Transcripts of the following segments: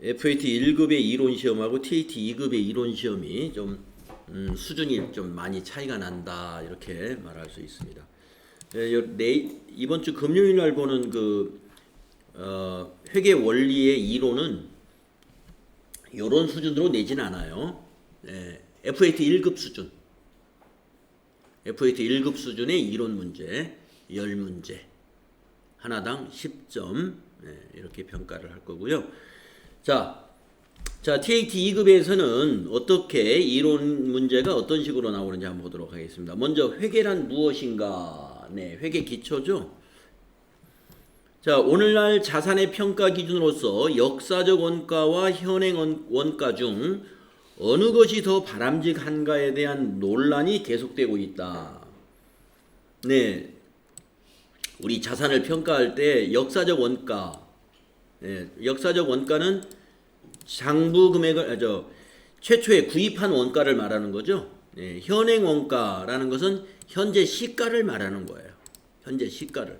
FAT 1급의 이론 시험하고 TAT 2급의 이론 시험이 좀 수준이 좀 많이 차이가 난다 이렇게 말할 수 있습니다. 이번 주 금요일 날 보는 회계 원리의 이론은 이런 수준으로 내진 않아요. FAT 1급 수준, FAT 1급 수준의 이론 문제 10문제 하나당 10점 이렇게 평가를 할 거고요. 자, TAT 2급에서는 어떻게 이론 문제가 어떤 식으로 나오는지 한번 보도록 하겠습니다. 먼저 회계란 무엇인가? 회계 기초죠. 자, 오늘날 자산의 평가 기준으로서 역사적 원가와 현행 원가 중 어느 것이 더 바람직한가에 대한 논란이 계속되고 있다. 우리 자산을 평가할 때 역사적 원가, 역사적 원가는 장부 금액을 최초에 구입한 원가를 말하는 거죠. 현행 원가라는 것은 현재 시가를 말하는 거예요. 현재 시가를.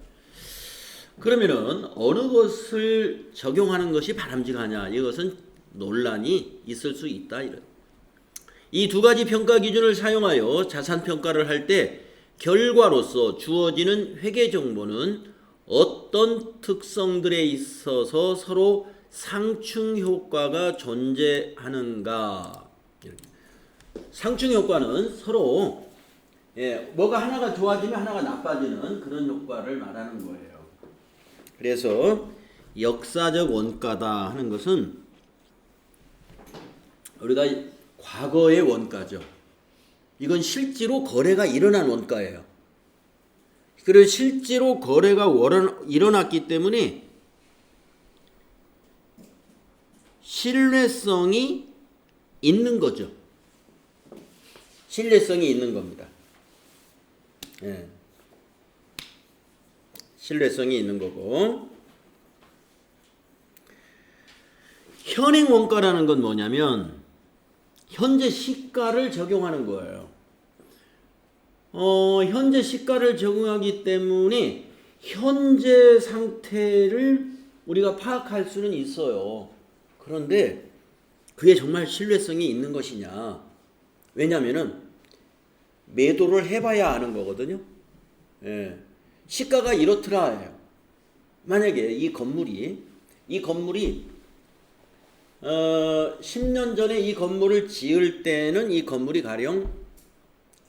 그러면은 어느 것을 적용하는 것이 바람직하냐? 이것은 논란이 있을 수 있다. 이 두 가지 평가 기준을 사용하여 자산 평가를 할 때 결과로서 주어지는 회계 정보는 어떤 특성들에 있어서 서로 상충 효과가 존재하는가? 상충 효과는 서로 뭐가 하나가 좋아지면 하나가 나빠지는 그런 효과를 말하는 거예요. 그래서 역사적 원가다 하는 것은 우리가 과거의 원가죠. 이건 실제로 거래가 일어난 원가예요. 그리고 실제로 거래가 일어났기 때문에 신뢰성이 있는 거죠. 신뢰성이 있는 겁니다. 신뢰성이 있는 거고, 현행 원가라는 건 뭐냐면 현재 시가를 적용하는 거예요. 현재 시가를 적용하기 때문에 현재 상태를 우리가 파악할 수는 있어요. 그런데 그게 정말 신뢰성이 있는 것이냐? 왜냐하면은 매도를 해봐야 아는 거거든요. 시가가 이렇더라. 만약에 이 건물이 10년 전에 이 건물을 지을 때는 이 건물이 가령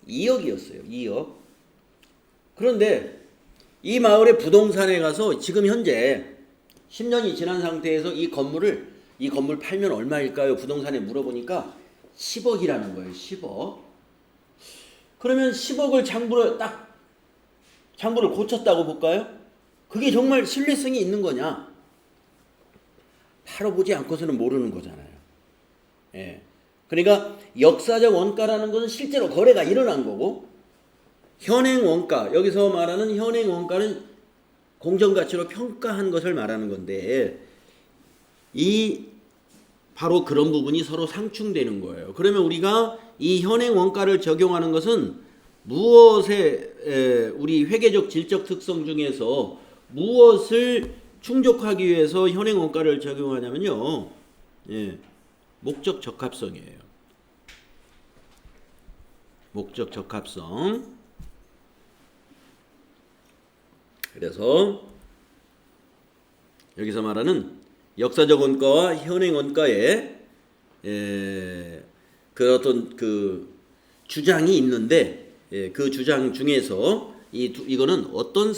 2억이었어요. 2억. 그런데 이 마을의 부동산에 가서 지금 현재 10년이 지난 상태에서 이 건물 팔면 얼마일까요? 부동산에 물어보니까 10억이라는 거예요. 10억. 그러면 10억을 장부를 고쳤다고 볼까요? 그게 정말 신뢰성이 있는 거냐? 팔아보지 않고서는 모르는 거잖아요. 그러니까 역사적 원가라는 것은 실제로 거래가 일어난 거고, 현행 원가, 여기서 말하는 현행 원가는 공정가치로 평가한 것을 말하는 건데, 바로 그런 부분이 서로 상충되는 거예요. 그러면 우리가 이 현행 원가를 적용하는 것은 무엇에 우리 회계적 질적 특성 중에서 무엇을 충족하기 위해서 현행 원가를 적용하냐면요. 목적 적합성이에요. 목적 적합성. 그래서 여기서 말하는 역사적 원가와 현행 원가의 어떤 주장이 있는데, 그 주장 중에서 이거는 어떤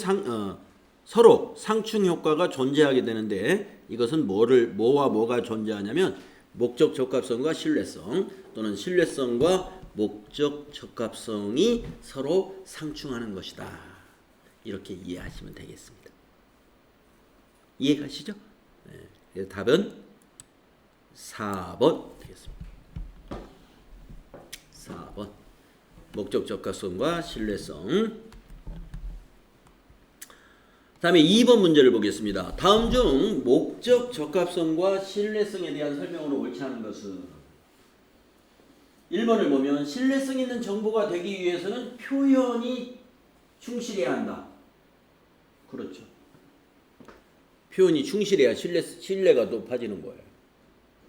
서로 상충 효과가 존재하게 되는데, 이것은 뭐와 뭐가 존재하냐면 목적 적합성과 신뢰성, 또는 신뢰성과 목적 적합성이 서로 상충하는 것이다. 이렇게 이해하시면 되겠습니다. 이해가시죠? 답은 4번 되겠습니다. 4번. 목적 적합성과 신뢰성. 다음에 2번 문제를 보겠습니다. 다음 중 목적 적합성과 신뢰성에 대한 설명으로 옳지 않은 것은? 1번을 보면 신뢰성 있는 정보가 되기 위해서는 표현이 충실해야 한다. 그렇죠. 표현이 충실해야 신뢰가 높아지는 거예요.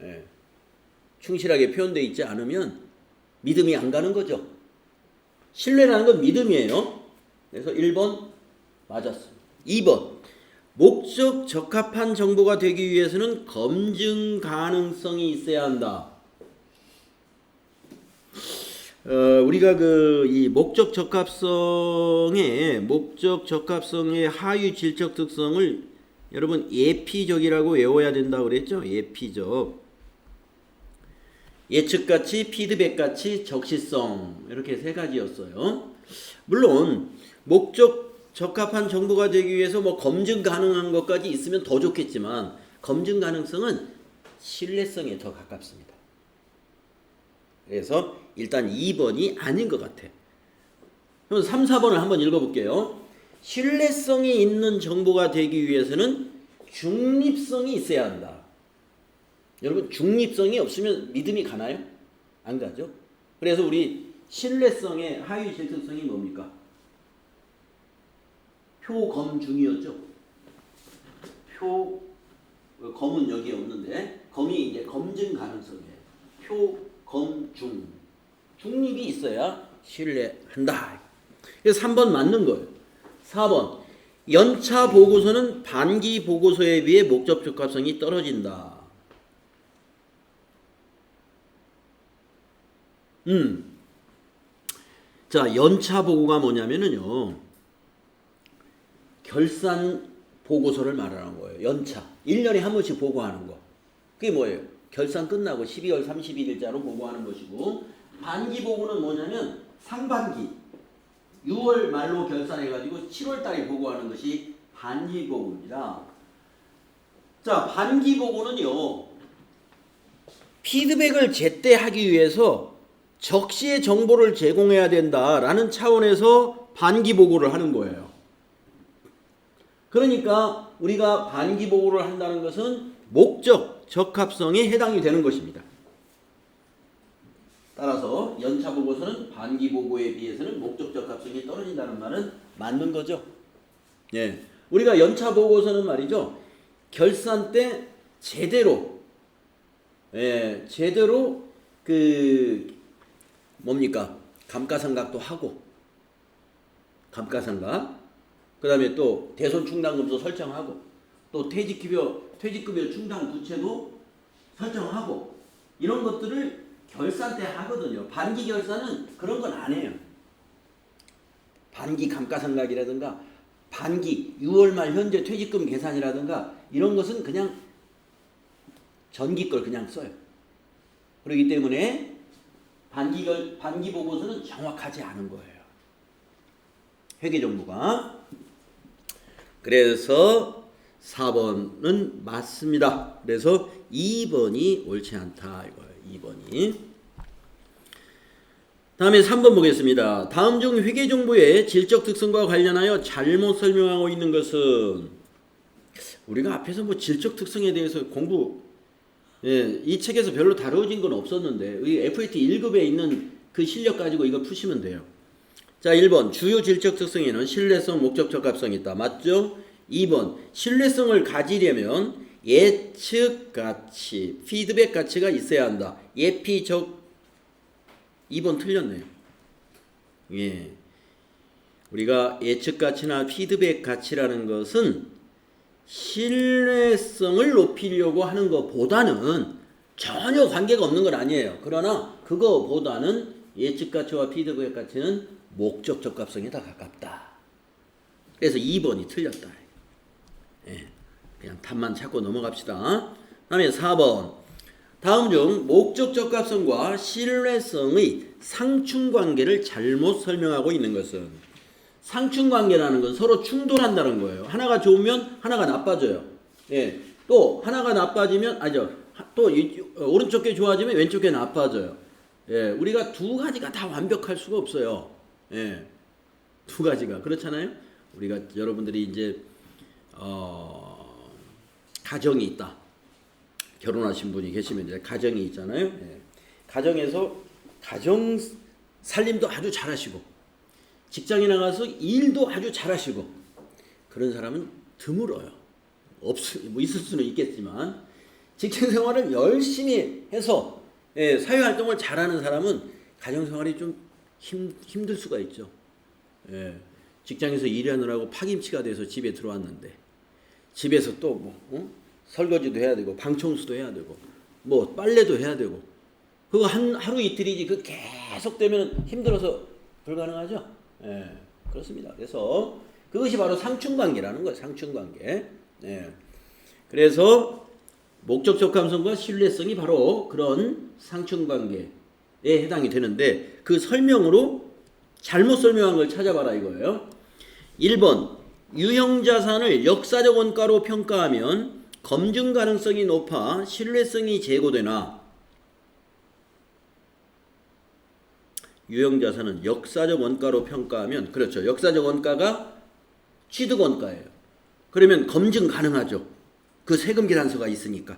예, 충실하게 표현되어 있지 않으면 믿음이 안 가는 거죠. 신뢰라는 건 믿음이에요. 그래서 1번 맞았습니다. 2번 목적 적합한 정보가 되기 위해서는 검증 가능성이 있어야 한다. 우리가 이 목적 적합성의 하위 질적 특성을 여러분 예피적이라고 외워야 된다고 그랬죠? 예피적. 예측가치, 피드백가치, 적시성 이렇게 세 가지였어요. 물론 목적 적합한 정보가 되기 위해서 뭐 검증 가능한 것까지 있으면 더 좋겠지만 검증 가능성은 신뢰성에 더 가깝습니다. 그래서 일단 2번이 아닌 것 같아. 그럼 3, 4번을 한번 읽어볼게요. 신뢰성이 있는 정보가 되기 위해서는 중립성이 있어야 한다. 여러분 중립성이 없으면 믿음이 가나요? 안 가죠. 그래서 우리 신뢰성의 하위 질특성이 뭡니까? 표검중이었죠. 검은 여기에 없는데 검이 이제 검증 가능성이에요. 표검중. 중립이 있어야 신뢰한다. 그래서 3번 맞는 거예요. 4번 연차 보고서는 반기 보고서에 비해 목적 적합성이 떨어진다. 자, 연차 보고가 뭐냐면은요. 결산 보고서를 말하는 거예요. 연차. 1년에 한 번씩 보고하는 거. 그게 뭐예요? 결산 끝나고 12월 31일자로 보고하는 것이고, 반기 보고는 뭐냐면 상반기 6월 말로 결산해가지고 7월 달에 보고하는 것이 반기 보고입니다. 자, 반기 보고는요. 피드백을 제때 하기 위해서 적시에 정보를 제공해야 된다라는 차원에서 반기 보고를 하는 거예요. 그러니까 우리가 반기 보고를 한다는 것은 목적 적합성에 해당이 되는 것입니다. 따라서 연차 보고서는 반기 보고에 비해서는 목적 적합성이 떨어진다는 말은 맞는 거죠. 예. 우리가 연차 보고서는 말이죠. 결산 때 제대로 뭡니까? 감가상각도 하고, 감가상각, 그 다음에 또 대손충당금도 설정하고, 또 퇴직급여 충당 부채도 설정하고, 이런 것들을 결산 때 하거든요. 반기 결산은 그런 건 안 해요. 반기 감가상각이라든가, 반기 6월 말 현재 퇴직금 계산이라든가, 이런 것은 그냥 전기 걸 그냥 써요. 그렇기 때문에 반기 보고서는 정확하지 않은 거예요. 회계정보가. 그래서 4번은 맞습니다. 그래서 2번이 옳지 않다 이거예요. 2번이. 다음에 3번 보겠습니다. 다음 중 회계정보의 질적 특성과 관련하여 잘못 설명하고 있는 것은, 우리가 앞에서 뭐 질적 특성에 대해서 이 책에서 별로 다뤄진 건 없었는데, 이 FAT 1급에 있는 그 실력 가지고 이거 푸시면 돼요. 자, 1번 주요 질적 특성에는 신뢰성, 목적 적합성이 있다. 맞죠? 2번 신뢰성을 가지려면 예측 가치, 피드백 가치가 있어야 한다. 예피적. 2번 틀렸네요. 예. 우리가 예측 가치나 피드백 가치라는 것은 신뢰성을 높이려고 하는 것보다는 전혀 관계가 없는 건 아니에요. 그러나 그거보다는 예측 가치와 피드백 가치는 목적 적합성에 더 가깝다. 그래서 2번이 틀렸다. 예, 그냥 답만 찾고 넘어갑시다. 다음에 4번. 다음 중 목적 적합성과 신뢰성의 상충관계를 잘못 설명하고 있는 것은, 상충관계라는 건 서로 충돌한다는 거예요. 하나가 좋으면 하나가 나빠져요. 예, 또 하나가 나빠지면 또 오른쪽 게 좋아지면 왼쪽 게 나빠져요. 예, 우리가 두 가지가 다 완벽할 수가 없어요. 예, 두 가지가 그렇잖아요. 우리가 여러분들이 이제 가정이 있다. 결혼하신 분이 계시면 이제 가정이 있잖아요. 예. 가정에서 가정 살림도 아주 잘하시고, 직장에 나가서 일도 아주 잘하시고, 그런 사람은 드물어요. 뭐 있을 수는 있겠지만, 직장 생활을 열심히 해서 예, 사회활동을 잘하는 사람은 가정생활이 좀 힘들 수가 있죠. 예, 직장에서 일하느라고 파김치가 돼서 집에 들어왔는데 집에서 또 뭐 설거지도 해야 되고 방청소도 해야 되고 뭐 빨래도 해야 되고 그거 하루 이틀이지 그 계속 되면 힘들어서 불가능하죠. 예, 그렇습니다. 그래서 그것이 바로 상충관계라는 거예요. 상충관계. 예. 그래서 목적 적합성과 신뢰성이 바로 그런 상충관계에 해당이 되는데 그 설명으로 잘못 설명한 걸 찾아봐라 이거예요. 1번 유형자산을 역사적 원가로 평가하면 검증 가능성이 높아 신뢰성이 제고되나 유형자산은 역사적 원가로 평가하면 그렇죠. 역사적 원가가 취득 원가예요. 그러면 검증 가능하죠. 그 세금 계산서가 있으니까.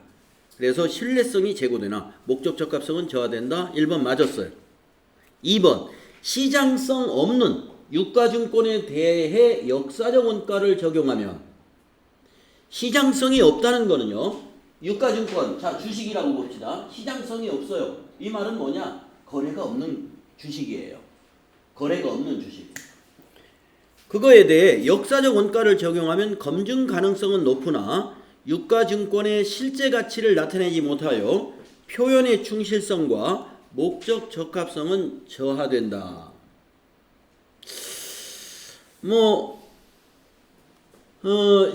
그래서 신뢰성이 제고되나 목적 적합성은 저하된다. 1번 맞았어요. 2번 시장성 없는 유가증권에 대해 역사적 원가를 적용하면 시장성이 없다는 거는요. 유가증권, 자 주식이라고 봅시다. 시장성이 없어요. 이 말은 뭐냐? 거래가 없는 주식이에요. 거래가 없는 주식. 그거에 대해 역사적 원가를 적용하면 검증 가능성은 높으나 유가증권의 실제 가치를 나타내지 못하여 표현의 충실성과 목적 적합성은 저하된다.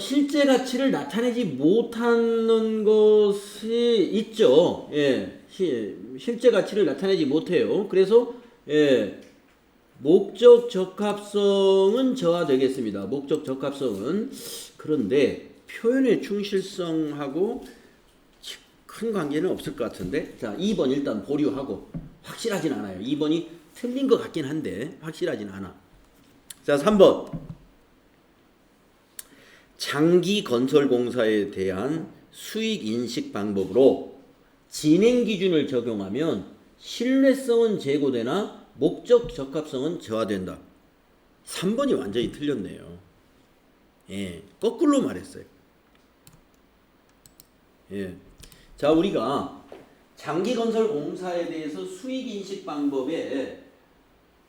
실제 가치를 나타내지 못하는 것이 있죠. 예, 실제 가치를 나타내지 못해요. 그래서 예, 목적 적합성은 저하되겠습니다. 목적 적합성은. 그런데 표현의 충실성하고 큰 관계는 없을 것 같은데. 자, 2번 일단 보류하고 확실하진 않아요. 2번이 틀린 것 같긴 한데 확실하진 않아. 자, 3번 장기 건설공사에 대한 수익 인식 방법으로 진행 기준을 적용하면 신뢰성은 제고되나 목적 적합성은 저하된다. 3번이 완전히 틀렸네요. 예, 거꾸로 말했어요. 예. 자, 우리가 장기건설공사에 대해서 수익인식 방법에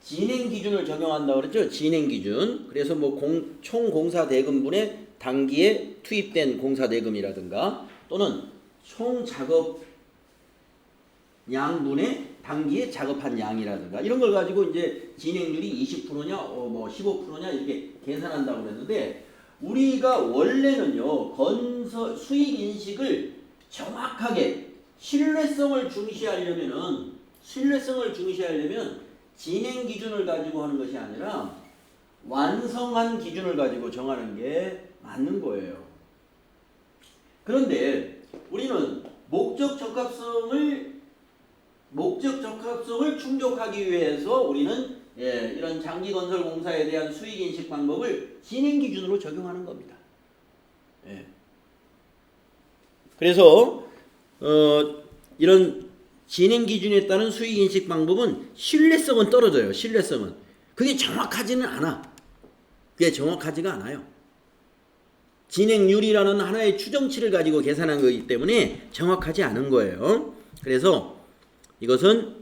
진행기준을 적용한다고 그랬죠? 진행기준. 그래서 뭐 총 공사대금분의 단기에 투입된 공사대금이라든가 또는 총 작업 양분의 단기에 작업한 양이라든가 이런 걸 가지고 이제 진행률이 20%냐 뭐 15%냐 이렇게 계산한다고 그랬는데 우리가 원래는요 건설 수익 인식을 정확하게 신뢰성을 중시하려면 진행 기준을 가지고 하는 것이 아니라 완성한 기준을 가지고 정하는 게 맞는 거예요. 그런데 우리는 목적 적합성을 충족하기 위해서 우리는 이런 장기건설공사에 대한 수익인식 방법을 진행기준으로 적용하는 겁니다. 그래서 이런 진행기준에 따른 수익인식 방법은 신뢰성은 떨어져요. 신뢰성은. 그게 정확하지는 않아. 그게 정확하지가 않아요. 진행률이라는 하나의 추정치를 가지고 계산한 거기 때문에 정확하지 않은 거예요. 그래서 이것은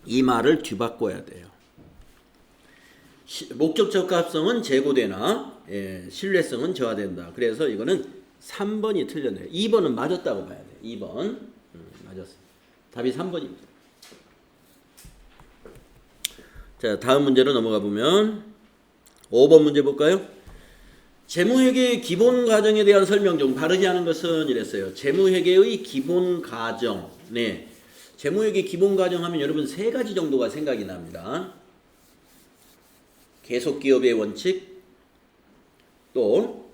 이 말을 뒤바꿔야 돼요. 목적 적합성은 제고되나 신뢰성은 저하된다. 그래서 이거는 3번이 틀렸네요. 2번은 맞았다고 봐야 돼요. 2번 맞았어요. 답이 3번입니다. 자, 다음 문제로 넘어가 보면 5번 문제 볼까요? 재무회계의 기본 과정에 대한 설명 중 바르지 않은 것은 이랬어요. 재무회계의 기본 과정. 네. 재무회계 기본 과정 하면 여러분 세 가지 정도가 생각이 납니다. 계속기업의 원칙, 또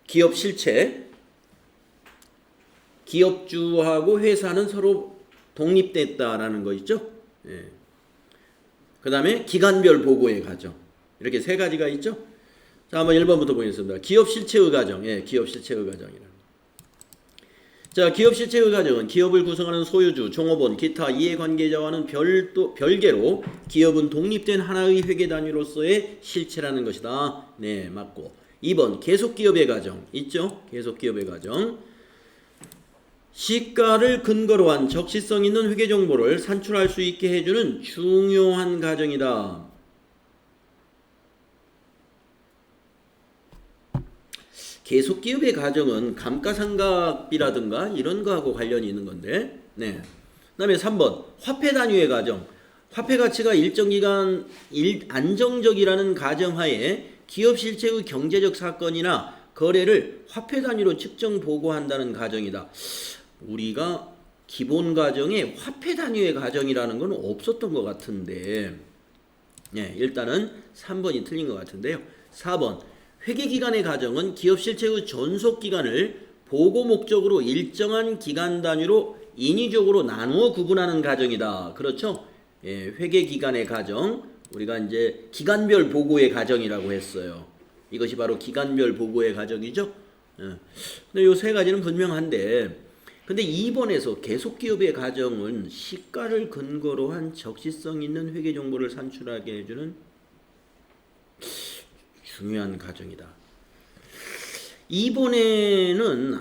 기업 실체, 기업주하고 회사는 서로 독립됐다라는 거 있죠. 그 다음에 기간별 보고의 과정. 이렇게 세 가지가 있죠. 자, 한번 1번부터 보겠습니다. 기업 실체의 과정. 기업 실체의 과정이라. 자, 기업 실체의 과정은 기업을 구성하는 소유주, 종업원, 기타 이해관계자와는 별개로 기업은 독립된 하나의 회계 단위로서의 실체라는 것이다. 네, 맞고. 2번 계속기업의 과정 있죠? 계속기업의 과정. 시가를 근거로 한 적시성 있는 회계 정보를 산출할 수 있게 해주는 중요한 과정이다. 계속기업의 과정은 감가상각비라든가 이런 거하고 관련이 있는 건데, 네. 그 다음에 3번 화폐 단위의 과정. 화폐 가치가 일정 기간 안정적이라는 가정하에 기업 실체의 경제적 사건이나 거래를 화폐 단위로 측정 보고한다는 가정이다. 우리가 기본 과정에 화폐 단위의 과정이라는 건 없었던 것 같은데, 네, 일단은 3번이 틀린 것 같은데요. 4번 회계기간의 과정은 기업 실체의 존속기간을 보고 목적으로 일정한 기간 단위로 인위적으로 나누어 구분하는 과정이다. 그렇죠? 예, 회계기간의 과정, 우리가 이제 기간별 보고의 과정이라고 했어요. 이것이 바로 기간별 보고의 과정이죠. 예. 근데 요 세 가지는 분명한데, 근데 2번에서 계속기업의 과정은 시가를 근거로 한 적시성 있는 회계 정보를 산출하게 해주는 중요한 과정이다. 이번에는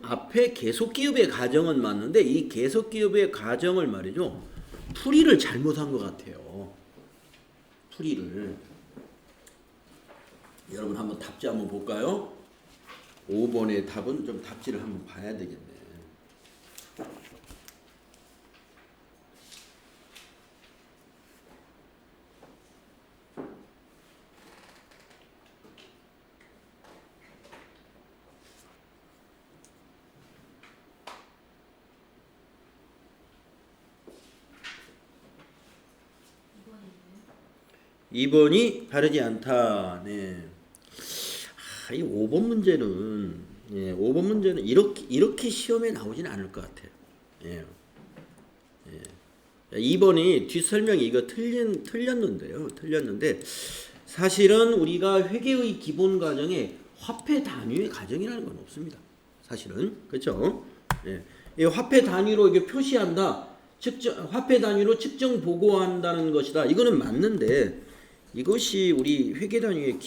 앞에 계속기업의 과정은 맞는데 이 계속기업의 과정을 말이죠. 풀이를 잘못한 것 같아요. 풀이를. 여러분 한번 답지 한번 볼까요? 5번의 답은 좀 답지를 한번 봐야 되겠네. (2번이) 바르지 않다. 네. 이 5번 문제는, 예, 5번 문제는 이렇게 시험에 나오진 않을 것 같아요. 예. 예. 2번이 뒷설명이 이거 틀렸는데요. 틀렸는데 사실은 우리가 회계의 기본 과정에 화폐 단위의 과정이라는 건 없습니다. 사실은. 그렇죠? 예. 이 화폐 단위로 이게 표시한다. 화폐 단위로 측정 보고한다는 것이다. 이거는 맞는데 이것이 우리 회계 단위의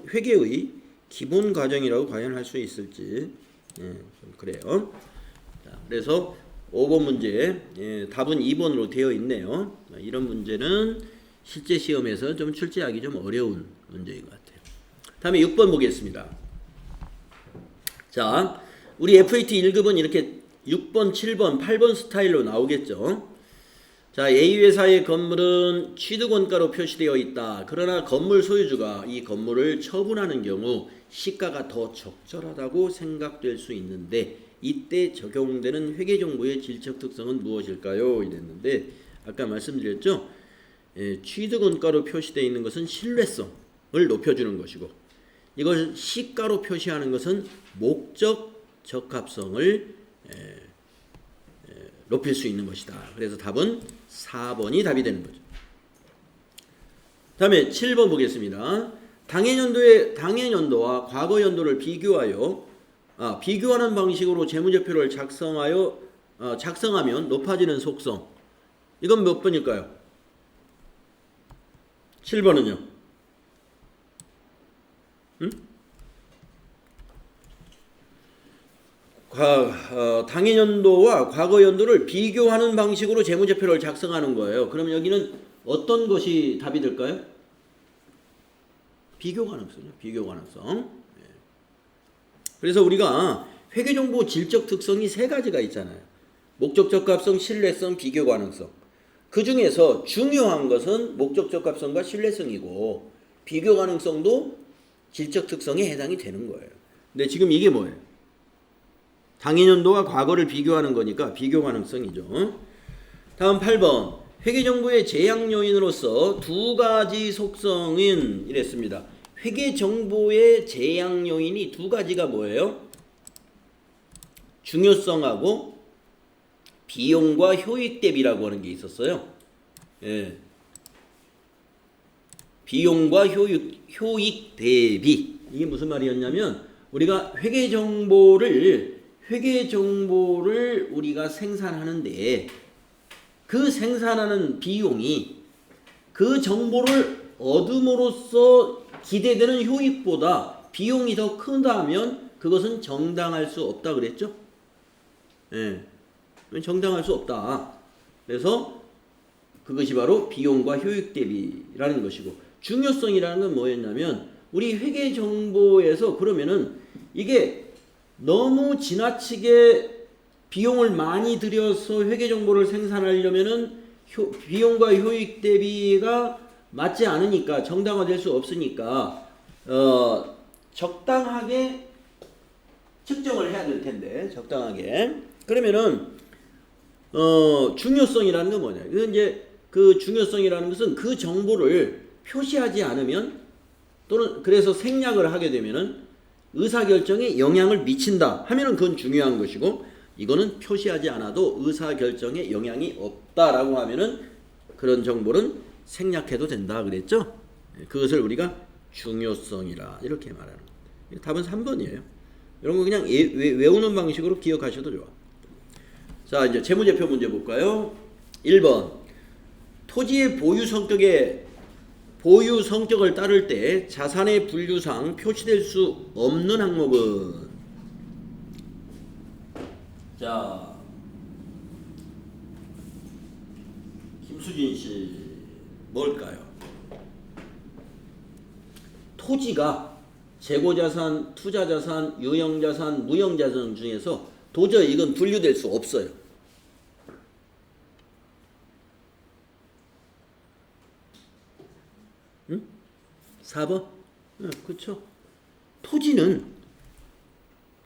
회계의 기본 과정이라고 과연 할 수 있을지, 예, 좀 그래요. 자, 그래서 5번 문제, 예, 답은 2번으로 되어 있네요. 이런 문제는 실제 시험에서 좀 출제하기 좀 어려운 문제인 것 같아요. 다음에 6번 보겠습니다. 자, 우리 FAT 1급은 이렇게 6번, 7번, 8번 스타일로 나오겠죠. 자, A회사의 건물은 취득원가로 표시되어 있다. 그러나 건물 소유주가 이 건물을 처분하는 경우 시가가 더 적절하다고 생각될 수 있는데 이때 적용되는 회계정보의 질적 특성은 무엇일까요? 이랬는데 아까 말씀드렸죠. 예, 취득원가로 표시되어 있는 것은 신뢰성을 높여주는 것이고 이걸 시가로 표시하는 것은 목적 적합성을 높일 수 있는 것이다. 그래서 답은 4번이 답이 되는 거죠. 다음에 7번 보겠습니다. 당해년도와 과거 연도를 비교하는 방식으로 재무제표를 작성하면 높아지는 속성. 이건 몇 번일까요? 7번은요? 당해년도와 과거 연도를 비교하는 방식으로 재무제표를 작성하는 거예요. 그럼 여기는 어떤 것이 답이 될까요? 비교 가능성이요. 비교 가능성. 그래서 우리가 회계정보 질적 특성이 세 가지가 있잖아요. 목적 적합성, 신뢰성, 비교 가능성. 그 중에서 중요한 것은 목적 적합성과 신뢰성이고 비교 가능성도 질적 특성에 해당이 되는 거예요. 근데 지금 이게 뭐예요? 당해년도와 과거를 비교하는 거니까 비교 가능성이죠. 다음 8번. 회계정보의 제약 요인으로서 두 가지 속성은 이랬습니다. 회계정보의 제약 요인이 두 가지가 뭐예요? 중요성하고 비용과 효익 대비라고 하는 게 있었어요. 예. 비용과 효익 대비. 이게 무슨 말이었냐면 우리가 회계정보를 회계 정보를 우리가 생산하는데 그 생산하는 비용이 그 정보를 얻음으로써 기대되는 효익보다 비용이 더 크다면 그것은 정당할 수 없다 그랬죠? 예. 정당할 수 없다. 그래서 그것이 바로 비용과 효익 대비라는 것이고, 중요성이라는 건 뭐였냐면 우리 회계 정보에서 그러면은 이게 너무 지나치게 비용을 많이 들여서 회계 정보를 생산하려면은 비용과 효익 대비가 맞지 않으니까 정당화될 수 없으니까 적당하게 측정을 해야 될 텐데, 적당하게. 그러면은 중요성이라는 건 뭐냐? 이건 이제 그 중요성이라는 것은 그 정보를 표시하지 않으면, 또는 그래서 생략을 하게 되면은 의사결정에 영향을 미친다 하면은 그건 중요한 것이고, 이거는 표시하지 않아도 의사결정에 영향이 없다라고 하면은 그런 정보는 생략해도 된다 그랬죠? 그것을 우리가 중요성이라 이렇게 말하는 거예요. 답은 3번이에요. 이런 거 그냥 외우는 방식으로 기억하셔도 좋아. 자, 이제 재무제표 문제 볼까요? 1번. 토지의 보유 성격을 따를 때 자산의 분류상 표시될 수 없는 항목은, 자, 김수진 씨 뭘까요? 토지가 재고자산, 투자자산, 유형자산, 무형자산 중에서 도저히 이건 분류될 수 없어요. 응? 4번? 응, 그렇죠. 토지는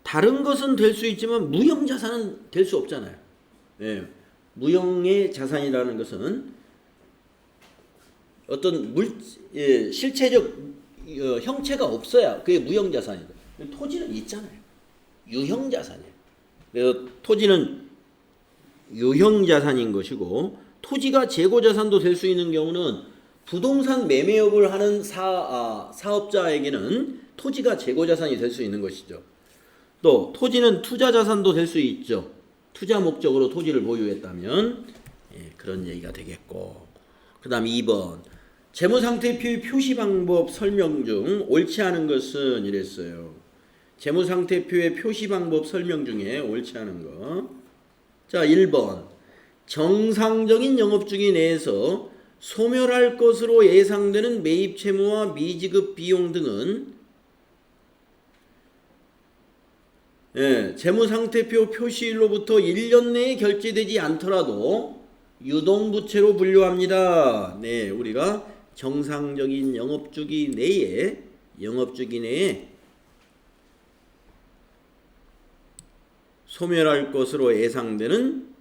다른 것은 될 수 있지만 무형자산은 될 수 없잖아요. 예. 무형의 자산이라는 것은 어떤 실체적 형체가 없어야 그게 무형자산이다. 토지는 있잖아요. 유형자산이에요. 그래서 토지는 유형자산인 것이고, 토지가 재고자산도 될 수 있는 경우는 부동산 매매업을 하는 사업자에게는 토지가 재고자산이 될 수 있는 것이죠. 또 토지는 투자자산도 될 수 있죠. 투자 목적으로 토지를 보유했다면 그런 얘기가 되겠고, 그 다음 2번. 재무상태표의 표시 방법 설명 중 옳지 않은 것은 이랬어요. 재무상태표의 표시 방법 설명 중에 옳지 않은 거. 자, 1번. 정상적인 영업주기 내에서 소멸할 것으로 예상되는 매입 채무와 미지급 비용 등은 재무상태표 표시일로부터 1년 내에 결제되지 않더라도 유동부채로 분류합니다. 네, 우리가 정상적인 영업주기 내에 소멸할 것으로 예상되는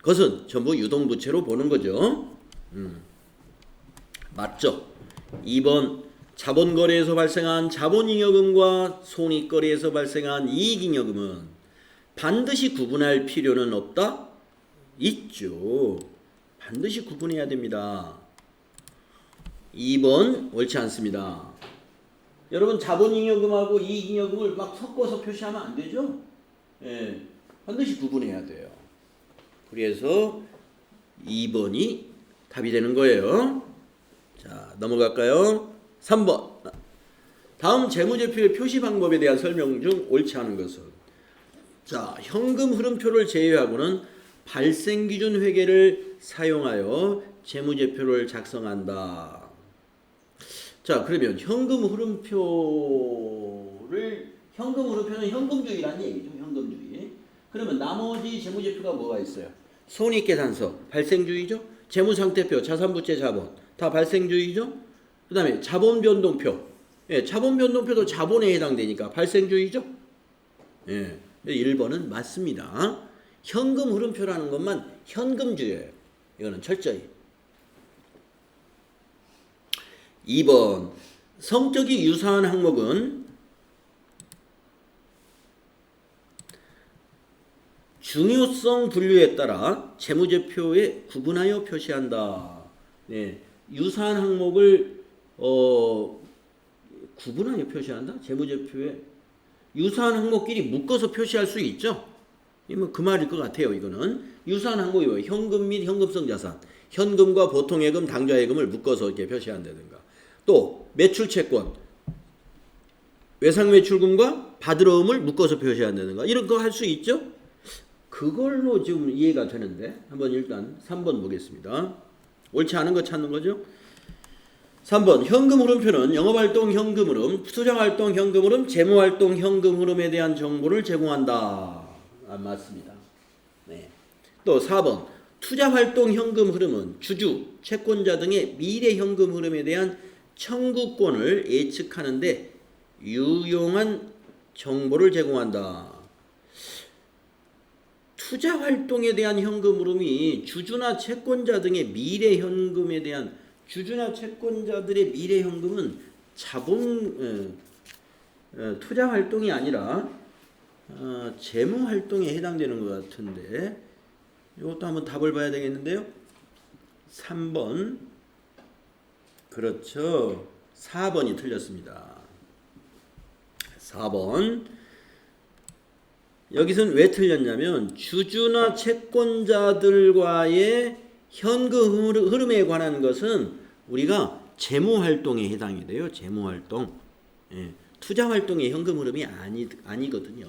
것은 전부 유동부채로 보는 거죠. 맞죠? 2번. 자본거래에서 발생한 자본잉여금과 손익거래에서 발생한 이익잉여금은 반드시 구분할 필요는 없다? 있죠. 반드시 구분해야 됩니다. 2번 옳지 않습니다. 여러분, 자본잉여금하고 이익잉여금을 막 섞어서 표시하면 안 되죠? 예, 반드시 구분해야 돼요. 그래서 2번이 답이 되는 거예요. 자, 넘어갈까요? 3번. 다음 재무제표의 표시 방법에 대한 설명 중 옳지 않은 것은, 자, 현금 흐름표를 제외하고는 발생기준 회계를 사용하여 재무제표를 작성한다. 자, 그러면 현금 흐름표는 현금주의라는 얘기죠. 현금주의. 그러면 나머지 재무제표가 뭐가 있어요? 손익계산서, 발생주의죠. 재무상태표, 자산부채 자본, 다 발생주의죠. 그 다음에 자본변동표. 자본변동표도 자본에 해당되니까 발생주의죠. 1번은 맞습니다. 현금 흐름표라는 것만 현금주의예요. 이거는 철저히. 2번. 성격이 유사한 항목은 중요성 분류에 따라 재무제표에 구분하여 표시한다. 유사한 항목을 구분하여 표시한다? 재무제표에 유사한 항목끼리 묶어서 표시할 수 있죠. 이뭐 그 말일 것 같아요. 이거는 유사한 항목이 뭐예요? 현금 및 현금성 자산, 현금과 보통예금, 당좌예금을 묶어서 이렇게 표시한다든가, 또 매출채권, 외상매출금과 받으러움을 묶어서 표시한다든가 이런 거 할 수 있죠. 그걸로 지금 이해가 되는데 한번 일단 3번 보겠습니다. 옳지 않은 거 찾는 거죠. 3번 현금 흐름표는 영업활동 현금 흐름, 투자활동 현금 흐름, 재무활동 현금 흐름에 대한 정보를 제공한다. 맞습니다. 네. 또 4번 투자활동 현금 흐름은 주주, 채권자 등의 미래 현금 흐름에 대한 청구권을 예측하는데 유용한 정보를 제공한다. 투자활동에 대한 현금 흐름이 주주나 채권자 등의 미래 현금에 대한, 주주나 채권자들의 미래 현금은 자본 투자 활동이 아니라 재무 활동에 해당되는 것 같은데 이것도 한번 답을 봐야 되겠는데요. 3번 그렇죠. 4번이 틀렸습니다. 4번 여기서는 왜 틀렸냐면 주주나 채권자들과의 현금 흐름에 관한 것은 우리가 재무활동에 해당이 돼요. 재무활동. 예, 투자활동의 현금 흐름이 아니거든요.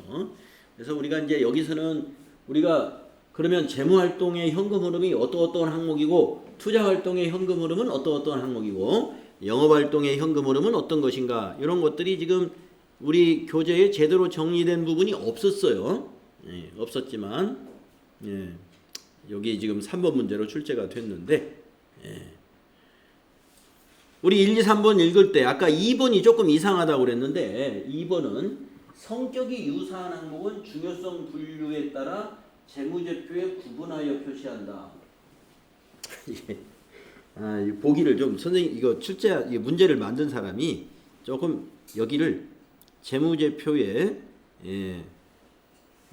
그래서 우리가 이제 여기서는 우리가 그러면 재무활동의 현금 흐름이 어떤 항목이고 투자활동의 현금 흐름은 어떤 항목이고 영업활동의 현금 흐름은 어떤 것인가, 이런 것들이 지금 우리 교재에 제대로 정리된 부분이 없었어요. 예, 없었지만 여기 지금 3번 문제로 출제가 됐는데 우리 1, 2, 3번 읽을 때 아까 2번이 조금 이상하다고 그랬는데 2번은 성격이 유사한 항목은 중요성 분류에 따라 재무제표에 구분하여 표시한다. 보기를 좀 선생님 이거 문제를 만든 사람이 조금 여기를 재무제표에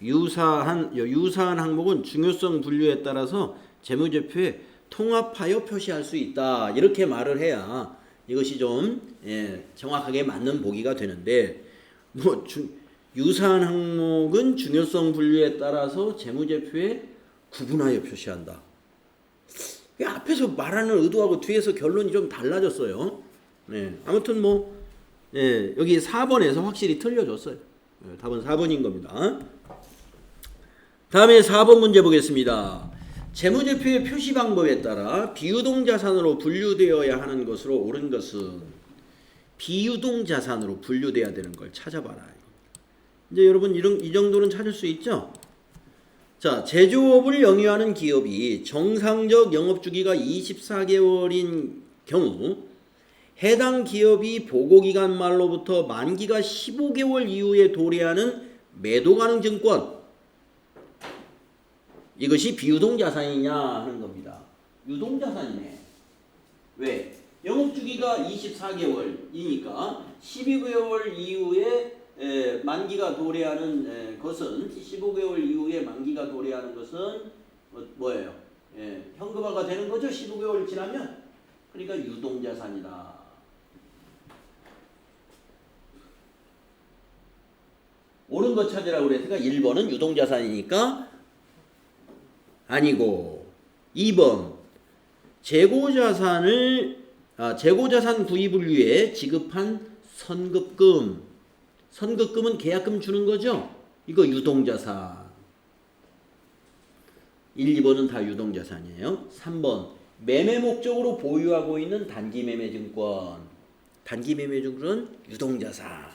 유사한 항목은 중요성 분류에 따라서 재무제표에 통합하여 표시할 수 있다. 이렇게 말을 해야 이것이 좀 정확하게 맞는 보기가 되는데 유사한 항목은 중요성 분류에 따라서 재무제표에 구분하여 표시한다. 앞에서 말하는 의도하고 뒤에서 결론이 좀 달라졌어요. 아무튼 여기 4번에서 확실히 틀려줬어요. 답은 4번인 겁니다. 다음에 4번 문제 보겠습니다. 재무제표의 표시 방법에 따라 비유동자산으로 분류되어야 하는 것으로 옳은 것은, 비유동자산으로 분류돼야 되는 걸 찾아봐라. 이제 여러분 이 정도는 찾을 수 있죠? 자, 제조업을 영위하는 기업이 정상적 영업주기가 24개월인 경우 해당 기업이 보고기간 말로부터 만기가 15개월 이후에 도래하는 매도가능 증권, 이것이 비유동자산이냐 하는 겁니다. 유동자산이네. 왜? 영업주기가 24개월이니까 12개월 이후에 만기가 도래하는 것은, 15개월 이후에 만기가 도래하는 것은 뭐예요? 현금화가 되는 거죠. 15개월 지나면. 그러니까 유동자산이다. 옳은 것 찾으라고 그랬으니까 1번은 유동자산이니까 아니고, 2번 재고자산 구입을 위해 지급한 선급금. 선급금은 계약금 주는 거죠. 이거 유동자산. 1, 2번은 다 유동자산이에요. 3번 매매 목적으로 보유하고 있는 단기매매증권. 단기매매증권은 유동자산.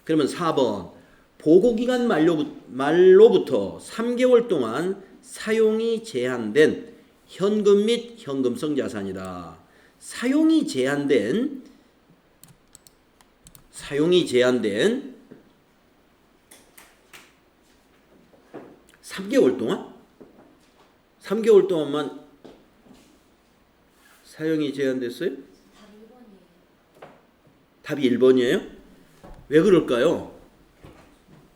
그러면 4번 보고기간 말로부터 3개월 동안 사용이 제한된 현금 및 현금성 자산이다. 사용이 제한된 3개월 동안? 3개월 동안만 사용이 제한됐어요? 답이 1번이에요? 왜 그럴까요?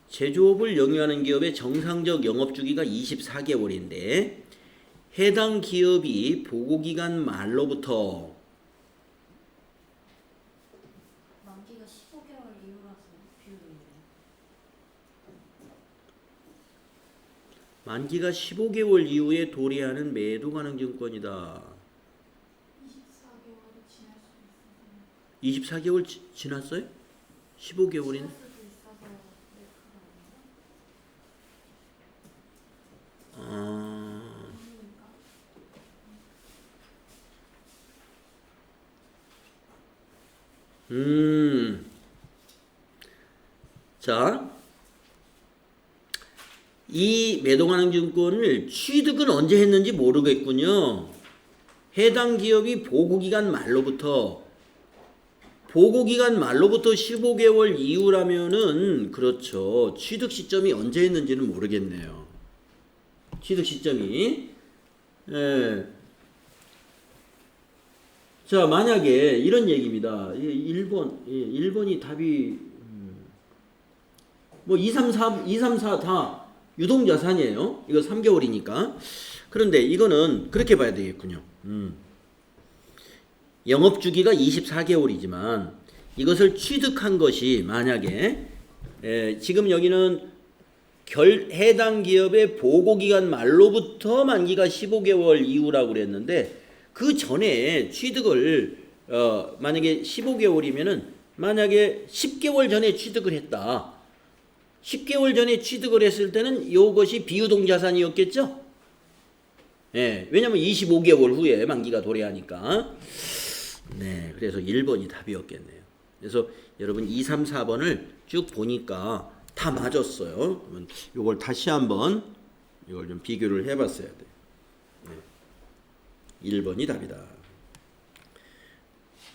제조업을 영위하는 기업의 정상적 영업주기가 24개월인데 해당 기업이 보고기간 말로부터 만기가 15개월 이후라서 비율이 만기가 15개월 이후에 도래하는 매도 가능 증권이다. 24개월이 지날 수도 있어서 24개월 지났어요? 15개월이네. 지날 수도 있어서 네, 그거 아, 아닙니까? 자, 이 매도가능증권을 취득은 언제 했는지 모르겠군요. 해당 기업이 보고기간 말로부터 15개월 이후라면은 그렇죠. 취득 시점이 언제 했는지는 모르겠네요. 취득 시점이. 예. 자, 만약에 이런 얘기입니다. 1번이 답이 뭐 2, 3, 4 다 유동자산이에요. 이거 3개월이니까. 그런데 이거는 그렇게 봐야 되겠군요. 영업주기가 24개월이지만 이것을 취득한 것이 만약에 지금 여기는 해당 기업의 보고기간 말로부터 만기가 15개월 이후라고 그랬는데 그 전에 취득을 만약에 15개월이면은 만약에 10개월 전에 취득을 했다. 10개월 전에 취득을 했을 때는 이것이 비유동자산이었겠죠? 예, 왜냐면 25개월 후에 만기가 도래하니까. 네, 그래서 1번이 답이었겠네요. 그래서 여러분 2, 3, 4번을 쭉 보니까 다 맞았어요. 그러면 이걸 다시 한번 이걸 좀 비교를 해봤어야 돼요. 네, 1번이 답이다.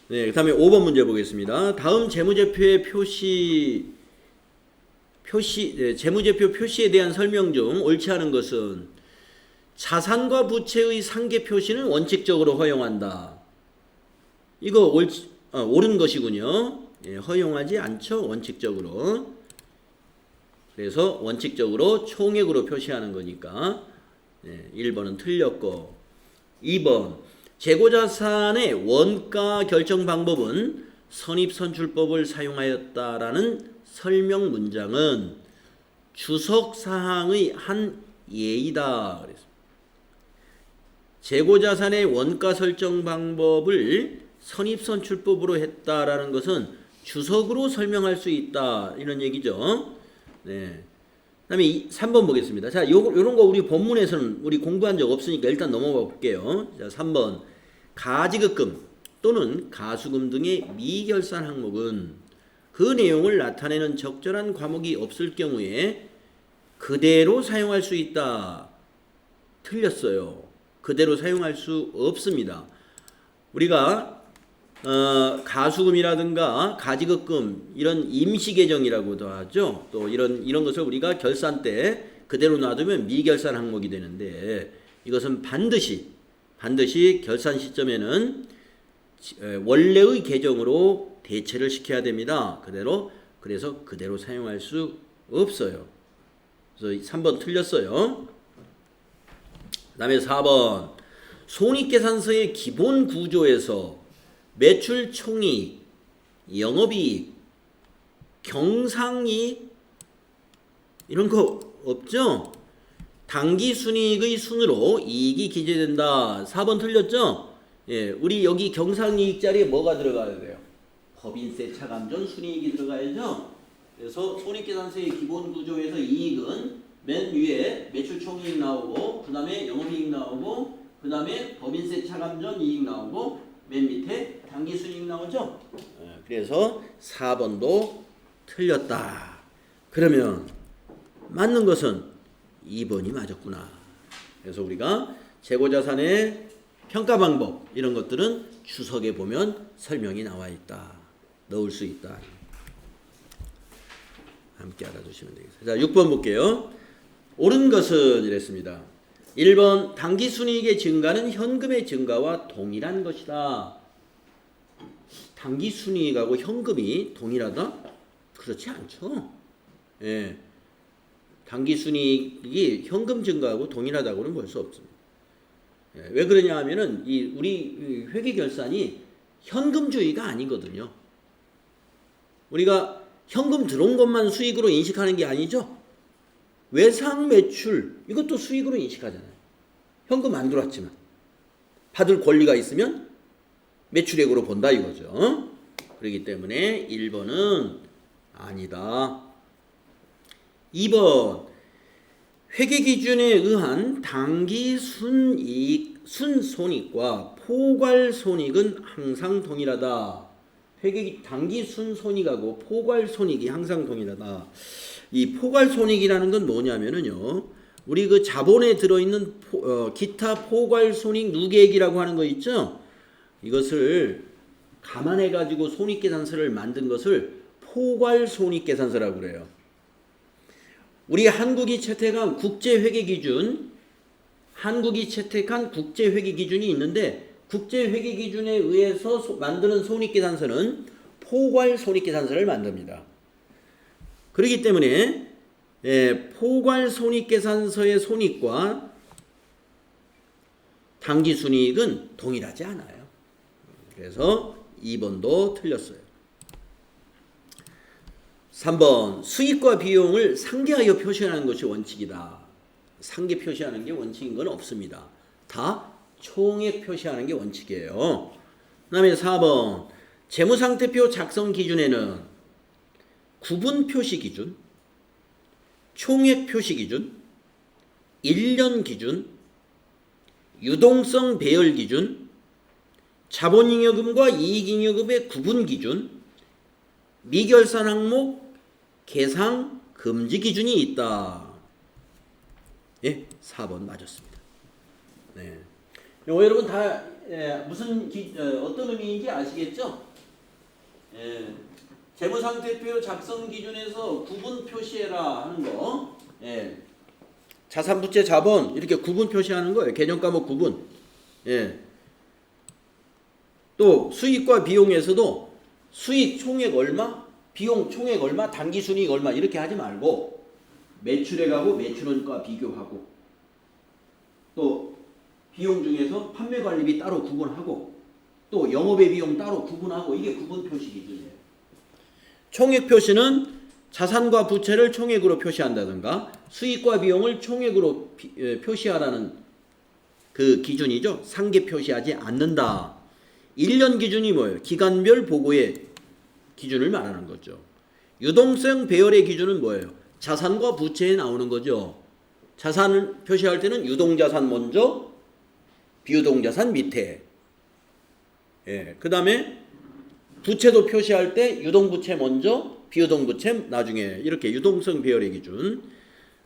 네, 그 다음에 5번 문제 보겠습니다. 다음 재무제표의 재무제표 표시에 대한 설명 중 옳지 않은 것은 자산과 부채의 상계 표시는 원칙적으로 허용한다. 이거 옳은 것이군요. 예, 허용하지 않죠. 원칙적으로. 그래서 원칙적으로 총액으로 표시하는 거니까 1번은 틀렸고 2번 재고자산의 원가 결정 방법은 선입선출법을 사용하였다라는 설명 문장은 주석사항의 한 예이다. 그랬습니다. 재고자산의 원가 설정 방법을 선입선출법으로 했다라는 것은 주석으로 설명할 수 있다. 이런 얘기죠. 네. 그 다음에 3번 보겠습니다. 자, 요런 거 우리 본문에서는 우리 공부한 적 없으니까 일단 넘어가 볼게요. 자, 3번. 가지급금 또는 가수금 등의 미결산 항목은 그 내용을 나타내는 적절한 과목이 없을 경우에 그대로 사용할 수 있다. 틀렸어요. 그대로 사용할 수 없습니다. 우리가 가수금이라든가 가지급금 이런 임시계정이라고도 하죠. 또 이런 것을 우리가 결산 때 그대로 놔두면 미결산 항목이 되는데 이것은 반드시 결산 시점에는 원래의 계정으로 대체를 시켜야 됩니다. 그래서 그대로 사용할 수 없어요. 그래서 3번 틀렸어요. 그 다음에 4번 손익계산서의 기본 구조에서 매출 총이익, 영업이익, 경상이익 이런 거 없죠? 당기순이익의 순으로 이익이 기재된다. 4번 틀렸죠? 예, 우리 여기 경상이익 자리에 뭐가 들어가야 돼요? 법인세 차감전 순이익이 들어가야죠. 그래서 손익계산서의 기본 구조에서 이익은 맨 위에 매출총이익 나오고 그 다음에 영업이익 나오고 그 다음에 법인세 차감전 이익 나오고 맨 밑에 당기순이익 나오죠. 그래서 4번도 틀렸다. 그러면 맞는 것은 2번이 맞았구나. 그래서 우리가 재고자산의 평가 방법 이런 것들은 주석에 보면 설명이 나와 있다. 넣을 수 있다. 함께 알아두시면 되겠습니다. 자, 6번 볼게요. 옳은 것은 이랬습니다. 1번 당기순이익의 증가는 현금의 증가와 동일한 것이다. 당기순이익하고 현금이 동일하다? 그렇지 않죠. 예. 당기순이익이 현금 증가하고 동일하다고는 볼 수 없습니다. 예. 왜 그러냐 하면은 우리 회계결산이 현금주의가 아니거든요. 우리가 현금 들어온 것만 수익으로 인식하는 게 아니죠. 외상 매출 이것도 수익으로 인식하잖아요. 현금 안 들어왔지만 받을 권리가 있으면 매출액으로 본다 이거죠. 그렇기 때문에 1번은 아니다. 2번 회계기준에 의한 당기 순이익, 순손익과 포괄손익은 항상 동일하다. 당기 순손익하고 포괄손익이 항상 동일하다. 이 포괄손익이라는 건 뭐냐면은요, 우리 그 자본에 들어있는 기타 포괄손익 누계액이라고 하는 거 있죠? 이것을 감안해가지고 손익계산서를 만든 것을 포괄손익계산서라고 그래요. 우리 한국이 채택한 국제회계기준, 한국이 채택한 국제회계기준이 있는데 국제회계기준에 의해서 만드는 손익계산서는 포괄손익계산서를 만듭니다. 그렇기 때문에 포괄손익계산서의 손익과 당기순이익은 동일하지 않아요. 그래서 2번도 틀렸어요. 3번 수익과 비용을 상계하여 표시하는 것이 원칙이다. 상계 표시하는 게 원칙인 건 없습니다. 다 총액 표시하는 게 원칙이에요. 그 다음에 4번 재무상태표 작성 기준에는 구분 표시 기준, 총액 표시 기준, 1년 기준, 유동성 배열 기준, 자본잉여금과 이익잉여금의 구분 기준, 미결산 항목 계상 금지 기준이 있다. 예, 4번 맞았습니다. 네. 여러분 다 무슨 어떤 의미인지 아시겠죠? 재무상태표 작성 기준에서 구분 표시해라 하는 거. 자산, 부채, 자본 이렇게 구분 표시하는 거예요. 개념 과목 구분. 또 수익과 비용에서도 수익 총액 얼마, 비용 총액 얼마, 당기순이익 얼마 이렇게 하지 말고 매출액하고 매출원가 비교하고 또 비용 중에서 판매관리비 따로 구분하고 또 영업의 비용 따로 구분하고 이게 구분 표시 기준이에요. 총액 표시는 자산과 부채를 총액으로 표시한다든가 수익과 비용을 총액으로 표시하라는 그 기준이죠. 상계 표시하지 않는다. 1년 기준이 뭐예요? 기간별 보고의 기준을 말하는 거죠. 유동성 배열의 기준은 뭐예요? 자산과 부채에 나오는 거죠. 자산을 표시할 때는 유동자산 먼저, 비유동자산 밑에. 그 다음에 부채도 표시할 때 유동부채 먼저, 비유동부채 나중에 이렇게 유동성 배열의 기준.